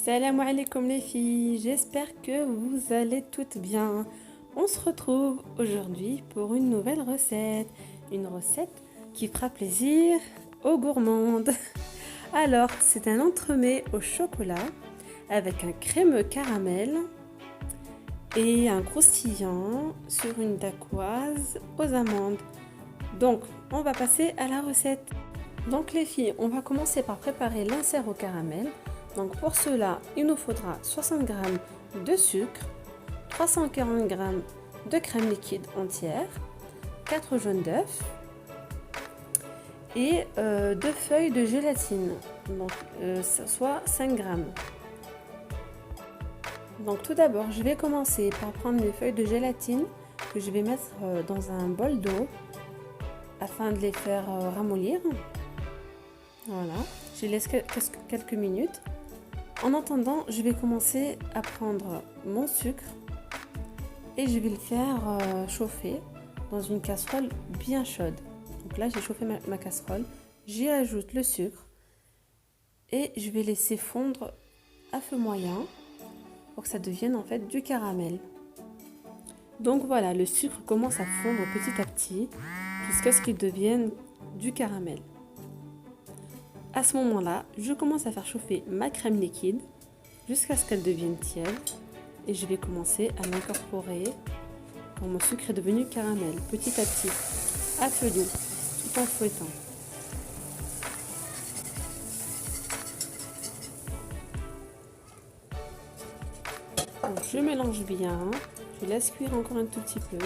Salam alaikum les filles, j'espère que vous allez toutes bien. On se retrouve aujourd'hui pour une nouvelle recette. Une recette qui fera plaisir aux gourmandes. Alors, c'est un entremets au chocolat avec un crémeux caramel et un croustillant sur une dacquoise aux amandes. Donc, on va passer à la recette. Donc les filles, on va commencer par préparer l'insert au caramel. Donc pour cela, il nous faudra 60 g de sucre, 340 g de crème liquide entière, 4 jaunes d'œufs et 2 feuilles de gélatine, donc, soit 5 g. Donc tout d'abord, je vais commencer par prendre les feuilles de gélatine que je vais mettre dans un bol d'eau afin de les faire ramollir. Voilà, je laisse quelques minutes. En attendant, je vais commencer à prendre mon sucre et je vais le faire chauffer dans une casserole bien chaude. Donc là, j'ai chauffé ma casserole, j'y ajoute le sucre et je vais laisser fondre à feu moyen pour que ça devienne en fait du caramel. Donc voilà, le sucre commence à fondre petit à petit jusqu'à ce qu'il devienne du caramel. À ce moment-là, je commence à faire chauffer ma crème liquide jusqu'à ce qu'elle devienne tiède et je vais commencer à l'incorporer quand mon sucre est devenu caramel, petit à petit, à feu doux, tout en fouettant. Donc, je mélange bien, je laisse cuire encore un tout petit peu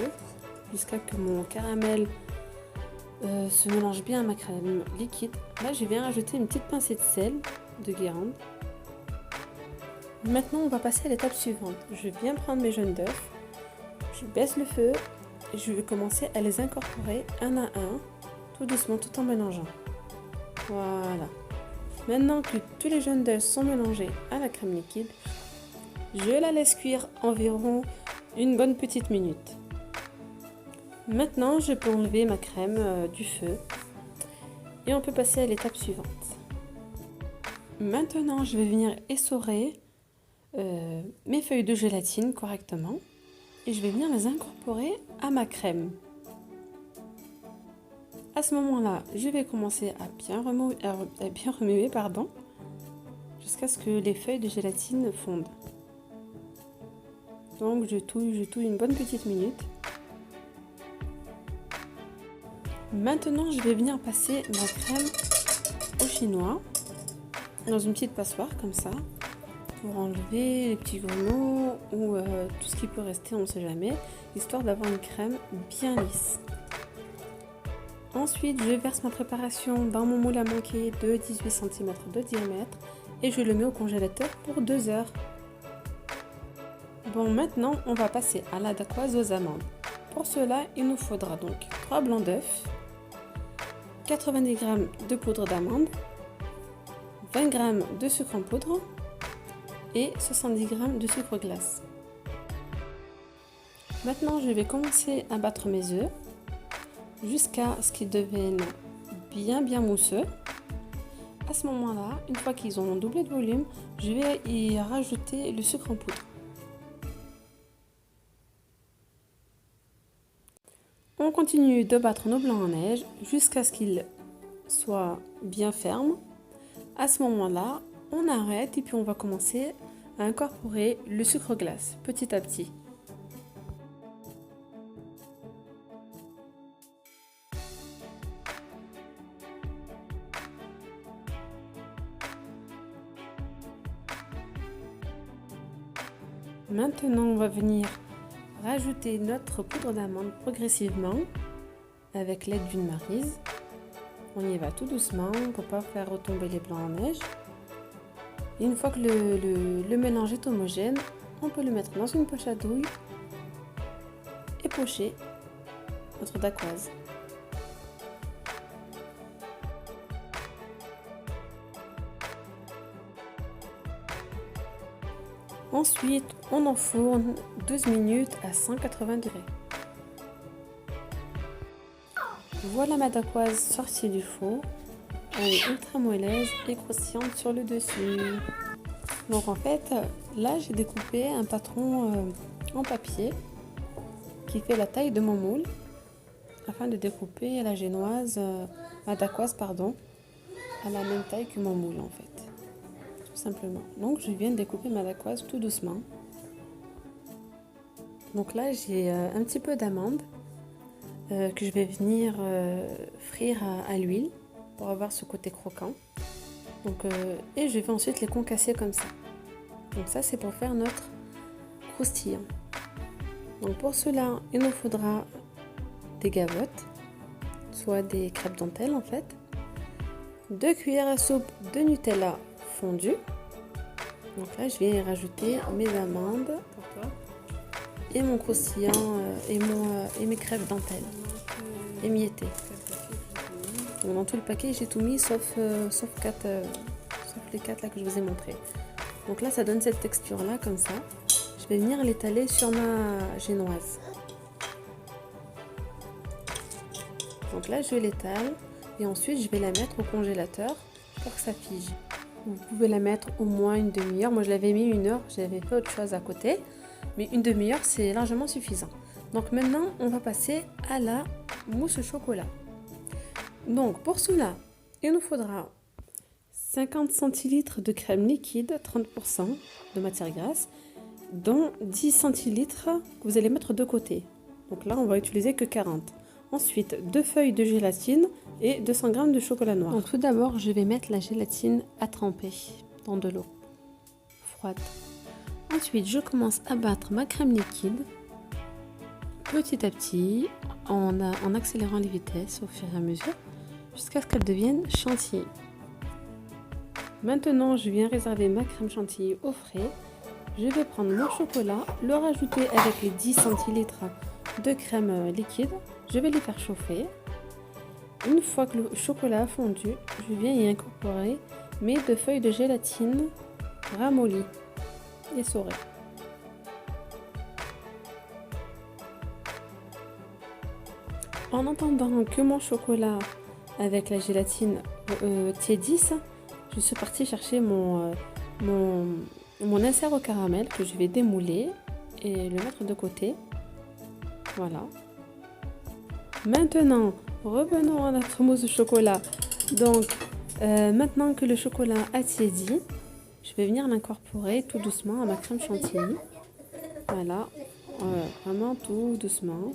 jusqu'à ce que mon caramel se mélange bien à ma crème liquide. Là, je viens ajouter une petite pincée de sel de Guérande. Maintenant, on va passer à l'étape suivante. Je viens prendre mes jaunes d'œufs, je baisse le feu et je vais commencer à les incorporer un à un, tout doucement, tout en mélangeant. Voilà. Maintenant que tous les jaunes d'œufs sont mélangés à la crème liquide, je la laisse cuire environ une bonne petite minute. Maintenant, je peux enlever ma crème du feu et on peut passer à l'étape suivante. Maintenant, je vais venir essorer mes feuilles de gélatine correctement et je vais venir les incorporer à ma crème. À ce moment-là, je vais commencer à bien remuer, jusqu'à ce que les feuilles de gélatine fondent. Donc je touille une bonne petite minute. Maintenant, je vais venir passer ma crème au chinois dans une petite passoire comme ça pour enlever les petits grumeaux ou tout ce qui peut rester, on ne sait jamais, histoire d'avoir une crème bien lisse. Ensuite, je verse ma préparation dans mon moule à manquer de 18 cm de diamètre et je le mets au congélateur pour 2 heures. Bon, maintenant, on va passer à la dacquoise aux amandes. Pour cela, il nous faudra donc 3 blancs d'œufs, 90 g de poudre d'amande, 20 g de sucre en poudre et 70 g de sucre glace. Maintenant, je vais commencer à battre mes œufs jusqu'à ce qu'ils deviennent bien mousseux. À ce moment-là, une fois qu'ils ont doublé de volume, je vais y rajouter le sucre en poudre. On continue de battre nos blancs en neige jusqu'à ce qu'ils soient bien fermes. À ce moment-là, on arrête et puis on va commencer à incorporer le sucre glace petit à petit. Maintenant, on va venir rajouter notre poudre d'amande progressivement avec l'aide d'une maryse. On y va tout doucement pour ne pas faire retomber les blancs en neige. Et une fois que le mélange est homogène, on peut le mettre dans une poche à douille et pocher notre dacquoise. Ensuite, on enfourne 12 minutes à 180 degrés. Voilà ma dacquoise sortie du four. Elle est ultra moelleuse et croustillante sur le dessus. Donc en fait, là j'ai découpé un patron en papier qui fait la taille de mon moule afin de découper la génoise, la dacquoise pardon, à la même taille que mon moule en fait, tout simplement. Donc je viens de découper ma dacquoise tout doucement. Donc là j'ai un petit peu d'amandes que je vais venir frire à l'huile pour avoir ce côté croquant. Donc, et je vais ensuite les concasser comme ça. Donc ça c'est pour faire notre croustillant. Donc pour cela il nous faudra des gavottes, soit des crêpes dentelles en fait, 2 cuillères à soupe de Nutella fondu. Donc là je vais y rajouter mes amandes et mon croustillant et mes crêpes dentelles émiettées. Donc dans tout le paquet j'ai tout mis sauf les 4 là que je vous ai montré. Donc là ça donne cette texture là comme ça. Je vais venir l'étaler sur ma génoise. Donc là je l'étale et ensuite je vais la mettre au congélateur pour que ça fige. Vous pouvez la mettre au moins une demi-heure. Moi je l'avais mis 1 heure, j'avais fait autre chose à côté. Mais une demi-heure c'est largement suffisant. Donc maintenant on va passer à la mousse au chocolat. Donc pour cela il nous faudra 50 centilitres de crème liquide, 30% de matière grasse, dont 10 centilitres que vous allez mettre de côté. Donc là on va utiliser que 40. Ensuite 2 feuilles de gélatine et 200 g de chocolat noir. Donc tout d'abord je vais mettre la gélatine à tremper dans de l'eau froide. Ensuite je commence à battre ma crème liquide petit à petit en accélérant les vitesses au fur et à mesure jusqu'à ce qu'elle devienne chantilly. Maintenant je viens réserver ma crème chantilly au frais. Je vais prendre mon chocolat, le rajouter avec les 10 centilitres de crème liquide. Je vais les faire chauffer. Une fois que le chocolat a fondu, je viens y incorporer mes 2 feuilles de gélatine ramollies et essorées. En attendant que mon chocolat avec la gélatine tiédisse, je suis partie chercher mon insert au caramel que je vais démouler et le mettre de côté. Voilà. Maintenant, revenons à notre mousse au chocolat. Donc, maintenant que le chocolat a tiédi, je vais venir l'incorporer tout doucement à ma crème chantilly. Voilà, vraiment tout doucement.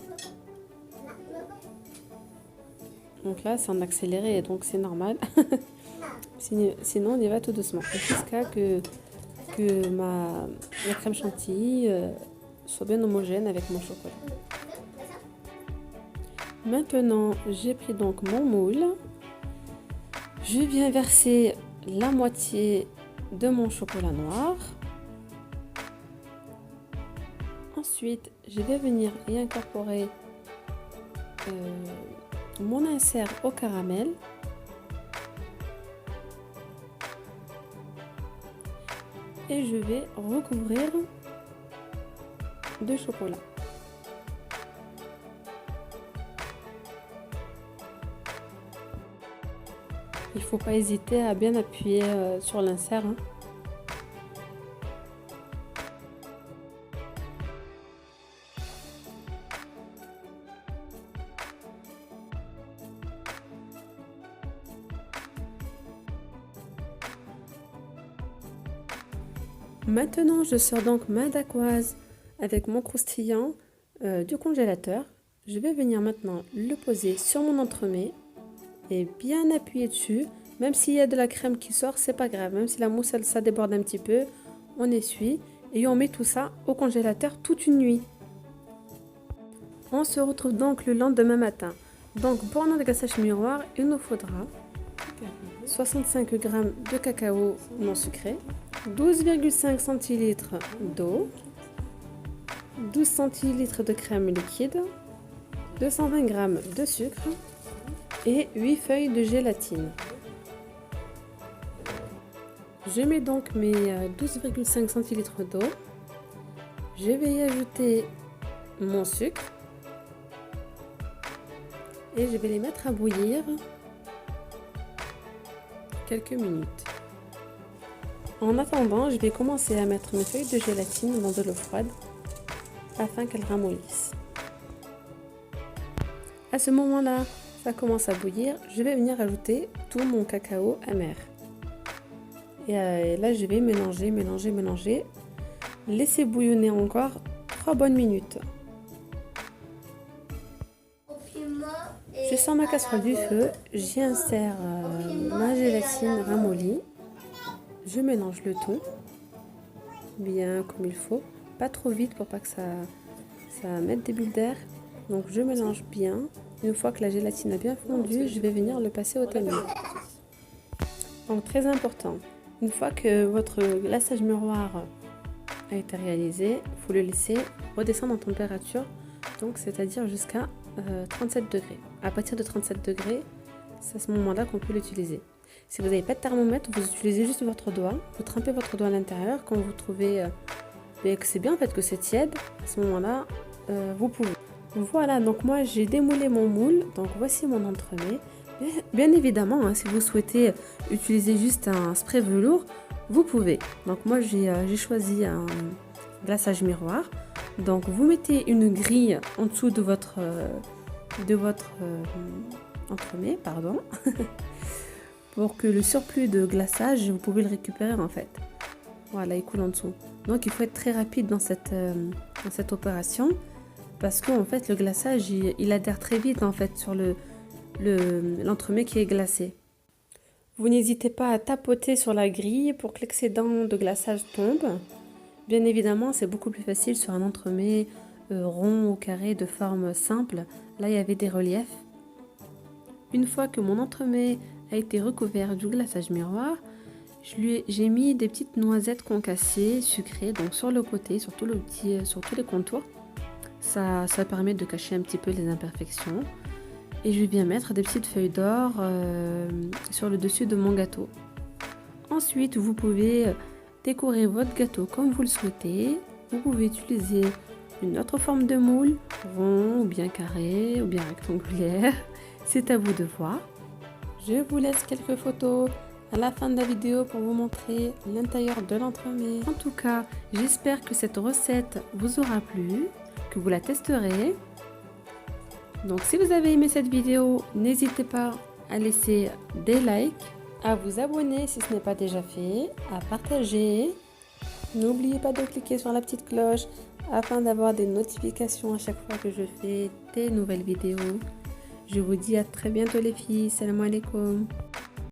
Donc là, c'est en accéléré, donc c'est normal. Sinon, on y va tout doucement. Jusqu'à que la crème chantilly soit bien homogène avec mon chocolat. Maintenant, j'ai pris donc mon moule. Je viens verser la moitié de mon chocolat noir. Ensuite, je vais venir y incorporer mon insert au caramel. Et je vais recouvrir de chocolat. Il ne faut pas hésiter à bien appuyer sur l'insert. Maintenant, je sors donc ma dacquoise avec mon croustillant du congélateur. Je vais venir maintenant le poser sur mon entremets et bien appuyer dessus. Même s'il y a de la crème qui sort, c'est pas grave. Même si la mousse ça déborde un petit peu, on essuie et on met tout ça au congélateur toute une nuit. On se retrouve donc le lendemain matin. Donc pour notre glaçage miroir, il nous faudra 65 g de cacao non sucré, 12,5 centilitres d'eau, 12 centilitres de crème liquide, 220 g de sucre et 8 feuilles de gélatine. Je mets donc mes 12,5 centilitres d'eau. Je vais y ajouter mon sucre et je vais les mettre à bouillir quelques minutes. En attendant, je vais commencer à mettre mes feuilles de gélatine dans de l'eau froide afin qu'elles ramollissent. À ce moment-là, ça commence à bouillir, je vais venir ajouter tout mon cacao amer. Et là, je vais mélanger. Laissez bouillonner encore 3 bonnes minutes. Je sors ma casserole du feu, j'y insère ma gélatine ramollie. Je mélange le tout, bien comme il faut, pas trop vite pour pas que ça mette des bulles d'air. Donc je mélange bien. Une fois que la gélatine a bien fondu, je vais venir le passer au tamis. Donc très important, une fois que votre glaçage miroir a été réalisé, il faut le laisser redescendre en température, donc c'est-à-dire jusqu'à 37 degrés. À partir de 37 degrés, c'est à ce moment-là qu'on peut l'utiliser. Si vous n'avez pas de thermomètre, vous utilisez juste votre doigt, vous trempez votre doigt à l'intérieur. Quand vous trouvez que c'est bien, en fait, que c'est tiède, à ce moment-là, vous pouvez. Voilà, donc moi j'ai démoulé mon moule, donc voici mon entremets. Bien évidemment, hein, si vous souhaitez utiliser juste un spray velours, vous pouvez. Donc moi j'ai choisi un glaçage miroir. Donc vous mettez une grille en dessous de votre entremets, pardon, pour que le surplus de glaçage, vous pouvez le récupérer en fait. Voilà, il coule en dessous. Donc il faut être très rapide dans cette opération, parce que en fait le glaçage il adhère très vite en fait sur l'entremet qui est glacé. Vous n'hésitez pas à tapoter sur la grille pour que l'excédent de glaçage tombe. Bien évidemment, c'est beaucoup plus facile sur un entremet rond ou carré de forme simple. Là, il y avait des reliefs. Une fois que mon entremet a été recouvert du glaçage miroir, j'ai mis des petites noisettes concassées, sucrées, donc sur le côté, sur tous les contours. Ça permet de cacher un petit peu les imperfections. Et je vais bien mettre des petites feuilles d'or sur le dessus de mon gâteau. Ensuite, vous pouvez décorer votre gâteau comme vous le souhaitez. Vous pouvez utiliser une autre forme de moule, rond ou bien carré ou bien rectangulaire. C'est à vous de voir. Je vous laisse quelques photos à la fin de la vidéo pour vous montrer l'intérieur de l'entremet. En tout cas, j'espère que cette recette vous aura plu, que vous la testerez. Donc si vous avez aimé cette vidéo, n'hésitez pas à laisser des likes, à vous abonner si ce n'est pas déjà fait, à partager. N'oubliez pas de cliquer sur la petite cloche afin d'avoir des notifications à chaque fois que je fais des nouvelles vidéos. Je vous dis à très bientôt les filles. Salam alaikum.